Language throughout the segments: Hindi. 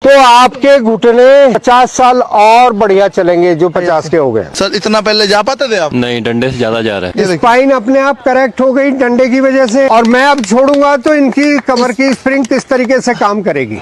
तो आपके घुटने 50 साल और बढ़िया चलेंगे, जो 50 के हो गए। सर इतना पहले जा पाते थे आप? नहीं, डंडे से ज्यादा जा रहा है। स्पाइन अपने आप करेक्ट हो गई डंडे की वजह से, और मैं अब छोड़ूंगा तो इनकी कमर की स्प्रिंग किस तरीके से काम करेगी।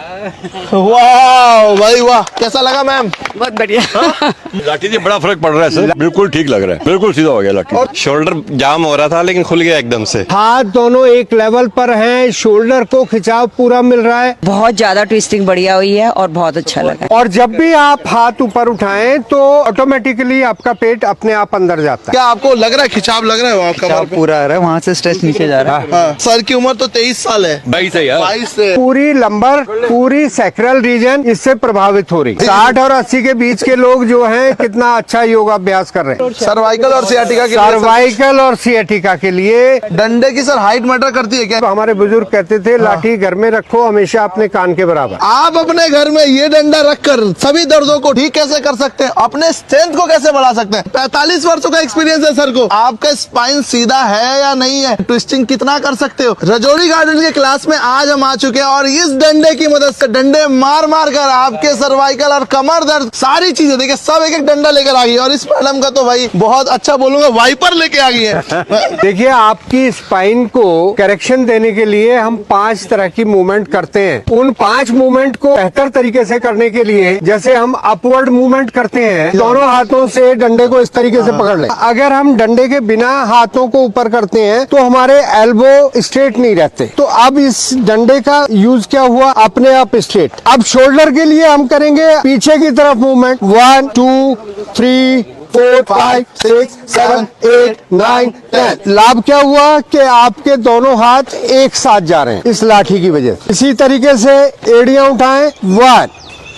वाह भाई वाह, कैसा लगा मैम? बहुत बढ़िया। लाठी से बड़ा फर्क पड़ रहा है सर, बिल्कुल ठीक लग रहा है, बिल्कुल सीधा हो गया लाठी। शोल्डर जाम हो रहा था लेकिन खुल गया एकदम से। हाथ दोनों एक लेवल पर हैं, शोल्डर को खिंचाव पूरा मिल रहा है, बहुत ज्यादा ट्विस्टिंग बढ़िया हुई है और बहुत अच्छा लगा। और जब भी आप हाथ ऊपर उठाएं तो ऑटोमेटिकली आपका पेट अपने आप अंदर जाता है। क्या आपको लग रहा है खिंचाव लग रहा है वहाँ कमर पे? पूरा आ रहा है, वहाँ से स्ट्रेच नीचे जा रहा है। हाँ। सर की उम्र तो 23 साल है। 22 है यार। 22 से पूरी लंबर, पूरी सैक्रल रीजन इससे प्रभावित हो रही। 60 और 80 के बीच के लोग जो हैं कितना अच्छा योगाभ्यास कर रहे हैं। सर्वाइकल और सियाटिका के लिए सर्वाइकल और सियाटिका के लिए डंडे की सर हाइट मैटर करती है क्या? हमारे बुजुर्ग कहते थे लाठी घर में रखो हमेशा अपने कान के बराबर। आप अपने घर में ये डंडा रखकर सभी दर्दों को ठीक कैसे कर सकते हैं? अपने स्ट्रेंथ को कैसे बढ़ा सकते हैं? 45 वर्षों का एक्सपीरियंस है सर को। आपका स्पाइन सीधा है या नहीं है? ट्विस्टिंग कितना कर सकते हो? रजौड़ी गार्डन के क्लास में आज हम आ चुके हैं और इस डंडे की मदद से डंडे मार मार कर आपके सर्वाइकल और कमर दर्द सारी चीजें देखिए सब एक एक डंडा लेकर आ गई। और इस मैडम का तो भाई बहुत अच्छा बोलूंगा, वाइपर लेके आ गई है। देखिए आपकी स्पाइन को करेक्शन देने के लिए हम 5 तरह की मूवमेंट करते हैं। उन 5 मूवमेंट को बेहतर तरीके से करने के लिए जैसे हम अपवर्ड मूवमेंट करते हैं, दोनों हाथों से डंडे को इस तरीके से पकड़ लें। अगर हम डंडे के बिना हाथों को ऊपर करते हैं तो हमारे एल्बो स्ट्रेट नहीं रहते। तो अब इस डंडे का यूज क्या हुआ, अपने आप स्ट्रेट। अब शोल्डर के लिए हम करेंगे पीछे की तरफ मूवमेंट, 1 2 3 4 5 6 7 8 9 10। लाभ क्या हुआ कि आपके दोनों हाथ एक साथ जा रहे हैं इस लाठी की वजह से। इसी तरीके से एड़ियां उठाएं, 1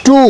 2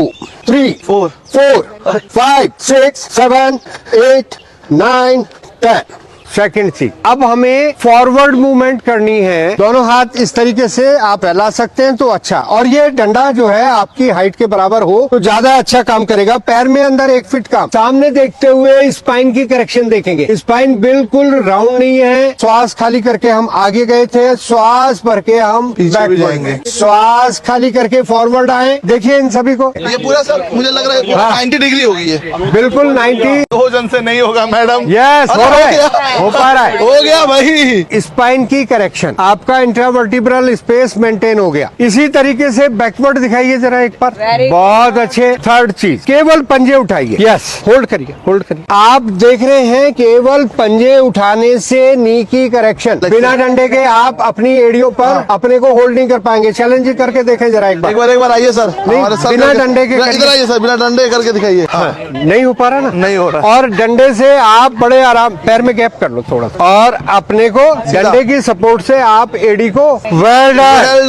3 4 5 6 7 8 9 10। सेकंड चीज, अब हमें फॉरवर्ड मूवमेंट करनी है। दोनों हाथ इस तरीके से आप फैला सकते हैं तो अच्छा, और ये डंडा जो है आपकी हाइट के बराबर हो तो ज्यादा अच्छा काम करेगा। पैर में अंदर 1 फीट का सामने देखते हुए स्पाइन की करेक्शन देखेंगे। स्पाइन बिल्कुल राउंड नहीं है। श्वास खाली करके हम आगे गए थे, श्वास भर के हम बैक जाएंगे, श्वास खाली करके फॉरवर्ड आए। देखिए इन सभी को, ये पूरा सर मुझे लग रहा है 90 डिग्री हो गई है। बिल्कुल 90। 2 जन से नहीं होगा मैडम। यस, हो रहा है, हो पा रहा है, हो गया भाई। स्पाइन की करेक्शन, आपका इंट्रावर्टिब्रल स्पेस मेंटेन हो गया। इसी तरीके से बैकवर्ड दिखाइए जरा एक बार, बहुत अच्छे। थर्ड चीज, केवल पंजे उठाइए। यस, होल्ड करिए, होल्ड करिए। आप देख रहे हैं केवल पंजे उठाने से नी की करेक्शन, बिना डंडे के आप अपनी एड़ियों पर अपने को होल्ड नहीं कर पाएंगे। चैलेंज करके देखें जरा एक बार आइए सर। बिना डंडे के इधर आइए सर, बिना डंडे करके दिखाइए। नहीं हो पा रहा ना, नहीं हो रहा। और डंडे से आप बड़े आराम, पैर में गैप कर लो थोड़ा सा, और अपने को डंडे की सपोर्ट से आप एडी को वेल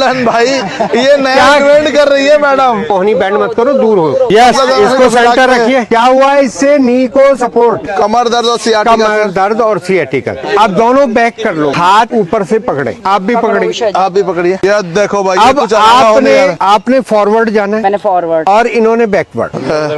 डन भाई। ये नया ट्रेंड कर रही है मैडम। कोहनी बैंड मत करो, दूर हो। यस, इसको सेंटर रखिए। क्या हुआ इससे, नी को सपोर्ट, कमर दर्द और सियाटिका, कमर दर्द और सियाटिका। आप दोनों बैक कर लो, हाथ ऊपर से पकड़े, आप भी पकड़िए, आप भी पकड़िए। यार देखो भाई, अब आपने फॉरवर्ड जाना है, मैंने फॉरवर्ड और इन्होंने बैकवर्ड।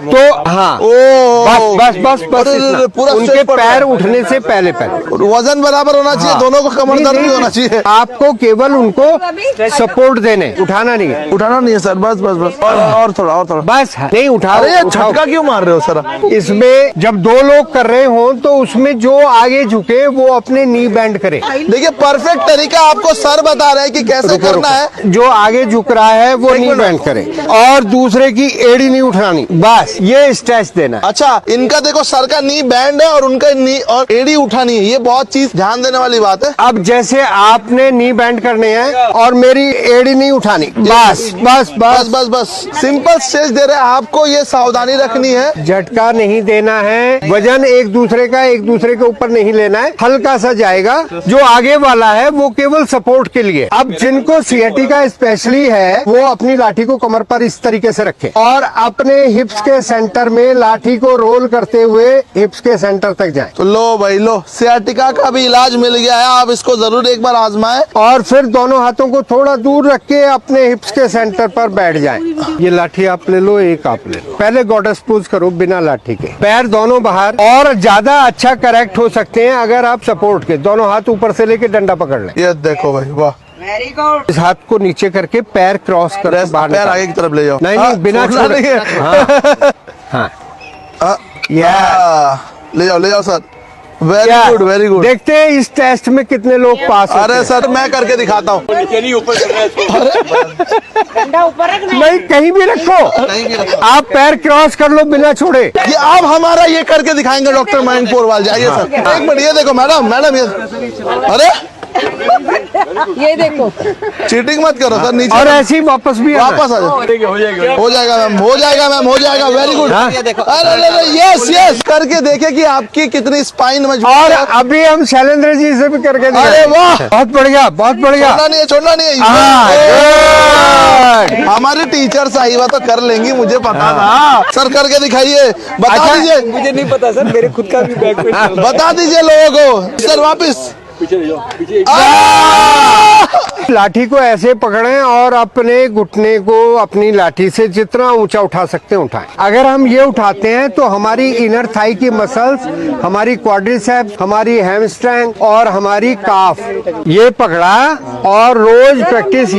तो हाँ, बस बस बस बस इतना। पूरा उनके पैर उठने से पहले वजन बराबर होना चाहिए, दोनों को कमर दर्द नहीं होना चाहिए। आपको केवल उनको सपोर्ट देने, उठाना नहीं है, उठाना नहीं है सर, बस बस बस। और थोड़ा, और थोड़ा, बस नहीं उठा। अरे यार झटका क्यों मार रहे हो सर? इसमें जब 2 लोग कर रहे हो तो उसमें जो आगे झुके वो अपने नी बैंड करे। देखिए परफेक्ट तरीका आपको सर बता रहे हैं कि कैसे करना है। जो आगे झुक रहा है वो नी बैंड करे, और दूसरे की एड़ी नहीं उठानी, बस ये स्ट्रेच देना। अच्छा, इनका देखो सर का नी बैंड है और उनका नी और एड़ी उठानी है, ये बहुत चीज ध्यान देने वाली बात है। अब जैसे आपने नी बैंड करने हैं और मेरी एड़ी नहीं उठानी, बस बस बस बस बस सिंपल स्ट्रेच दे रहे हैं आपको, ये सावधानी रखनी है। झटका नहीं देना है, वजन एक दूसरे के ऊपर नहीं लेना है, हल्का सा जाएगा। जो आगे वाला है वो केवल सपोर्ट के लिए। अब जिनको सियाटिका स्पेशली है वो अपनी लाठी को कमर पर इस तरीके से रखें और अपने हिप्स के सेंटर में लाठी को रोल करते हुए हिप्स के सेंटर तक जाएं। तो लो भाई लो, सियाटिका का भी इलाज मिल गया है, आप इसको जरूर एक बार आजमाएं। और फिर दोनों हाथों को थोड़ा दूर रख के अपने हिप्स के सेंटर पर बैठ जाएं। ये लाठी आप ले लो, एक आप ले लो। पहले गॉडेस पोज करो बिना लाठी के, पैर दोनों बाहर। और ज्यादा अच्छा करेक्ट हो सकते हैं अगर आप सपोर्ट के दोनों हाथ ऊपर से लेके डंडा पकड़ लें। ये देखो भाई, वाह वेरी गुड। इस हाथ को नीचे करके पैर क्रॉस कर बाहर पैर निकालो। आगे की तरफ ले जाओ। नहीं हाँ, नहीं बिना छोड़ना छोड़े। नहीं है। हाँ हाँ, या ले जाओ sir. Very good very good. देखते हैं इस टेस्ट में कितने लोग पास होते अरे हैं। सर मैं करके दिखाता हूँ। डंडा ऊपर रखना है। नहीं कहीं भी रखो, आप पैर क्रॉस कर लो बिना छोड़े। ये आप हमारा ये करके दिखाएंगे डॉक्टर मयंक पोरवाल। जाइए सर। एक मिनट ये देखो मैडम ये। अरे ये देखो। चीटिंग मत करो सर। नीचे और ऐसे ही वापस भी आना है। वापस आ जाओ। हो जाएगा मैम हो जाएगा वेरी गुड। हाँ। अरे यस करके देखे कि आपकी कितनी स्पाइन मजबूत और है। अभी हम शैलेंद्र जी से भी करके दिखाएंगे। अरे वाह। बहुत बढ़िया बहुत बढ़िया। छोड़ना नहीं है हाँ, good। हमारे टीचर सही बात तो कर लेंगी, मुझे पता था। सर करके दिखाइए। बता अच्छा। दीजिए। मुझे नहीं पता सर, मेरे खुद का भी बैक पे बता दीजिए लोगों को। सर वापिस लाठी को ऐसे पकड़ें और अपने घुटने को अपनी लाठी से जितना ऊंचा उठा सकते हैं उठाएं। अगर हम ये उठाते हैं तो हमारी इनर थाई की मसल्स, हमारी क्वाड्रिसेप्स, हमारी हैमस्ट्रिंग और हमारी काफ ये पकड़ा। और रोज प्रैक्टिस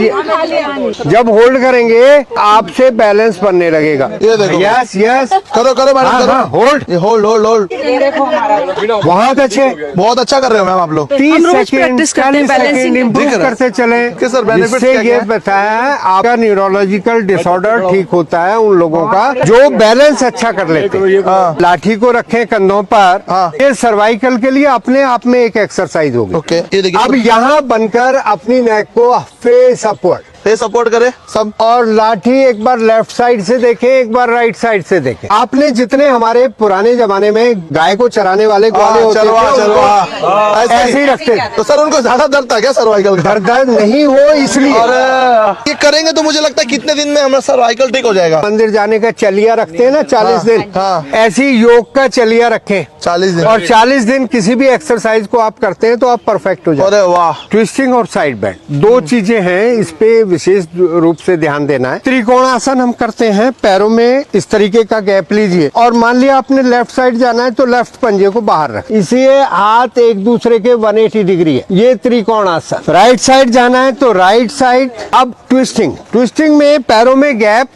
जब होल्ड करेंगे आपसे बैलेंस बनने लगेगा। ये देखो। यस यस करो मैडम हाँ, करो। होल्ड। ये होल्ड ये देखो हमारा। बहुत अच्छे। बहुत अच्छा कर रहे हो मैम आप लोग। 30 हम रोज सेकेंड practice करते हैं 40 सेकेंड balancing। इम्प्रूव दिख रहा है। करते चले। कि सर benefits इससे क्या-क्या ये है? बताया है आपका न्यूरोलॉजिकल डिसऑर्डर ठीक होता है उन लोगों का जो बैलेंस अच्छा कर लेते हैं। लाठी को रखें कंधों पर। हाँ। ये सर्वाइकल के लिए अपने आप में एक एक्सरसाइज होगी। ओके ये देखिए। अब यहाँ बनकर अपनी नेक को फेस अपवर्ड फेस सपोर्ट करे सब। और लाठी एक बार लेफ्ट साइड से देखें, एक बार राइट साइड से देखें। आपने जितने हमारे पुराने जमाने में गाय को चराने वाले ग्वाले होते थे चलवा ऐसे ही रखते थे। तो सर उनको ज्यादा दर्द था क्या सर्वाइकल का? दर्द नहीं हो इसलिए। अरे ये करेंगे तो मुझे लगता है कितने दिन में हमारा सर्वाइकल ठीक हो जाएगा। मंदिर जाने का चलिया रखते हैं ना 40 दिन। हाँ। ऐसी योग का चलिया रखें 40 दिन। और 40 दिन किसी भी एक्सरसाइज को आप करते हैं तो आप परफेक्ट हो जाते हैं। अरे वाह। ट्विस्टिंग और साइड बेंड दो चीजें हैं, इस पे विशेष रूप से ध्यान देना है। त्रिकोणासन हम करते हैं, पैरों में इस तरीके का गैप लीजिए और मान लिया आपने लेफ्ट साइड जाना है तो लेफ्ट पंजे को बाहर रख, इसलिए हाथ एक दूसरे के 180 डिग्री है। ये त्रिकोणासन। राइट साइड जाना है तो राइट साइड। अब ट्विस्टिंग में पैरों में गैप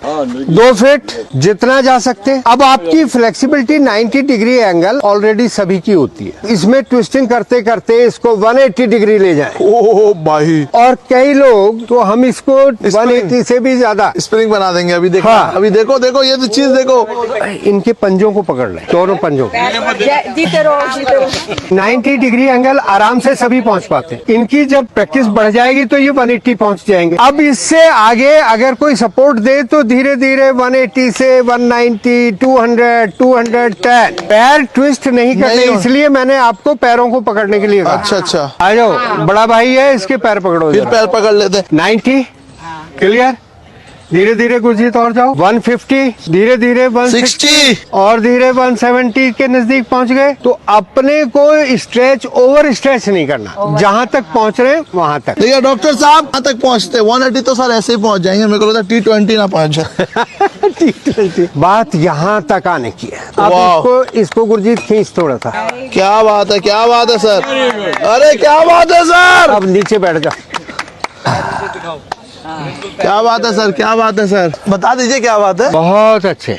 2 फीट जितना जा सकते हैं। अब आपकी फ्लेक्सिबिलिटी 90 डिग्री एंगल ऑलरेडी सभी की होती है। इसमें ट्विस्टिंग करते करते इसको 180 डिग्री ले जाएं। ओ भाई और कई लोग तो हम इसको 180 से भी ज्यादा स्प्रिंग बना देंगे। अभी देखो। हाँ। अभी देखो ये तो चीज देखो। इनके पंजों को पकड़ लें, दोनों पंजों को। जीते रहो। 90 डिग्री एंगल आराम से सभी पहुंच पाते हैं। इनकी जब प्रैक्टिस बढ़ जाएगी तो ये 180 पहुंच जाएंगे। अब इससे आगे अगर कोई सपोर्ट दे तो धीरे धीरे 180 से 190, 200, 210। पैर ट्विस्ट नहीं करने, नहीं। इसलिए मैंने आपको पैरों को पकड़ने के लिए कहा। अच्छा आ जाओ, बड़ा भाई है इसके पैर पकड़ो। फिर पैर पकड़ लेते। 90 क्लियर। धीरे धीरे गुरजीत और जाओ। 150 धीरे धीरे 160 और धीरे 170 के नजदीक पहुंच गए। तो अपने को स्ट्रेच ओवर स्ट्रेच नहीं करना, जहां तक पहुंच रहे वहां तक। देखिए डॉक्टर साहब कहाँ तक पहुँचते? 180 तो सर ऐसे ही पहुँच जाएंगे। मेरे को लगता है T20 ना पहुँच जाए। बात यहाँ तक आने की है। अब वाह। इसको गुरजीत खींच थोड़ा सा। क्या बात है सर। अरे क्या बात है सर। अब नीचे बैठ जाओ। क्या बात है सर। बता दीजिए क्या बात है। बहुत अच्छे।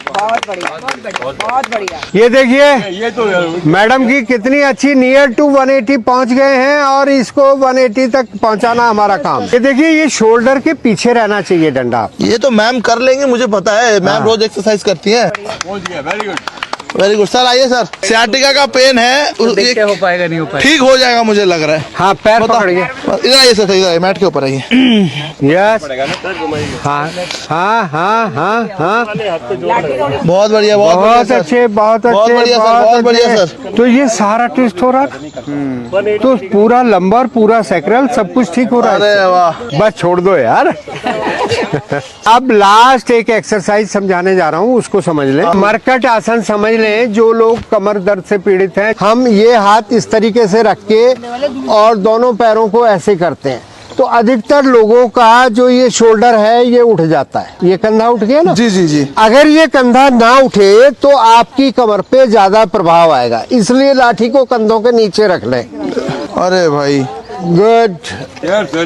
बहुत बढ़िया। ये देखिए मैडम की कितनी अच्छी, नियर टू 180 पहुंच गए हैं और इसको 180 तक पहुंचाना हमारा काम। ये देखिए ये शोल्डर के पीछे रहना चाहिए डंडा। ये तो मैम कर लेंगे, मुझे पता है। मैम रोज एक्सरसाइज करती है। Very good sir. आइए सर। सियाटिका का पेन है, देखते हो पाएगा नहीं हो पाएगा। ठीक हो जाएगा मुझे लग रहा है। हाँ पैर पकड़िए। इधर आइए सर, इधर आइए, मैट के ऊपर आइए। यस। हाँ हाँ हाँ हाँ हाँ बहुत बढ़िया बहुत अच्छे बहुत अच्छे बढ़िया सर, बहुत बढ़िया अच्छे। सर। तो ये सारा ट्विस्ट हो रहा है तो पूरा लंबर पूरा सैक्रल सब कुछ ठीक हो रहा अरे है। वाह। बस छोड़ दो यार। अब लास्ट एक एक्सरसाइज समझाने जा रहा हूँ, उसको समझ ले। मरकट आसन समझ ले। जो लोग कमर दर्द से पीड़ित हैं, हम ये हाथ इस तरीके से रख के और दोनों पैरों को ऐसे करते हैं तो अधिकतर लोगों का जो ये शोल्डर है ये उठ जाता है। ये कंधा उठ गया ना। जी। अगर ये कंधा ना उठे तो आपकी कमर पे ज्यादा प्रभाव आएगा, इसलिए लाठी को कंधों के नीचे रख लें। अरे भाई गुड।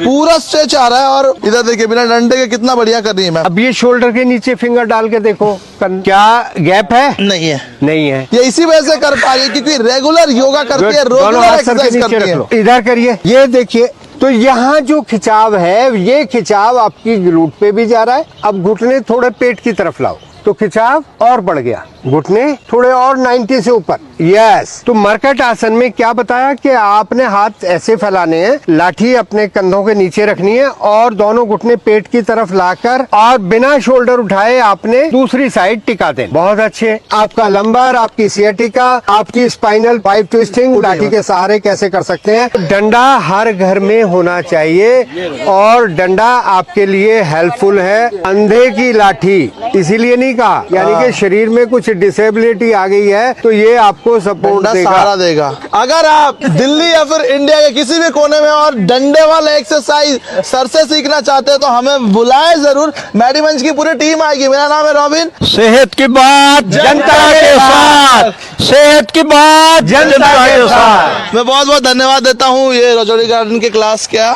पूरा स्ट्रेच आ रहा है और इधर देखिए बिना डंडे के कितना बढ़िया कर रही है मैम। अब ये शोल्डर के नीचे फिंगर डाल के देखो, क्या गैप है? नहीं है, नहीं है। ये इसी वजह से कर पा रही है क्योंकि रेगुलर योगा करती है, दोनों रेगुलर हाथ सर के एक्सरसाइज नीचे करती रख है। लो, इधर करिए, ये देखिए। तो यहाँ जो खिंचाव है, ये खिंचाव आपकी ग्लूट पे भी जा रहा है। अब घुटने थोड़े पेट की तरफ लाओ तो खिंचाव और बढ़ गया, घुटने थोड़े और 90 से ऊपर। यस। तो मरकट आसन में क्या बताया कि आपने हाथ ऐसे फैलाने हैं, लाठी अपने कंधों के नीचे रखनी है और दोनों घुटने पेट की तरफ लाकर और बिना शोल्डर उठाए आपने दूसरी साइड टिका दें। बहुत अच्छे। आपका लंबर, आपकी सियाटिका, आपकी स्पाइनल पाइप ट्विस्टिंग लाठी के सहारे कैसे कर सकते हैं। डंडा हर घर में होना चाहिए और डंडा आपके लिए हेल्पफुल है। अंधे की लाठी इसीलिए नहीं कहा, यानी कि शरीर में कुछ डिसेबिलिटी आ गई है तो ये आपको सपोर्ट देगा, सहारा देगा। अगर आप दिल्ली या फिर इंडिया के किसी भी कोने में और डंडे वाला एक्सरसाइज सर से सीखना चाहते हैं तो हमें बुलाए जरूर। मैडीमंच की पूरी टीम आएगी। मेरा नाम है रॉबिन। सेहत की बात जनता के साथ, सेहत की बात जनता के साथ। मैं बहुत बहुत धन्यवाद देता हूँ ये रजौड़ी गार्डन के क्लास क्या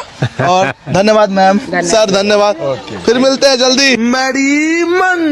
और धन्यवाद मैम, सर धन्यवाद। फिर मिलते हैं जल्दी। मैडीमन।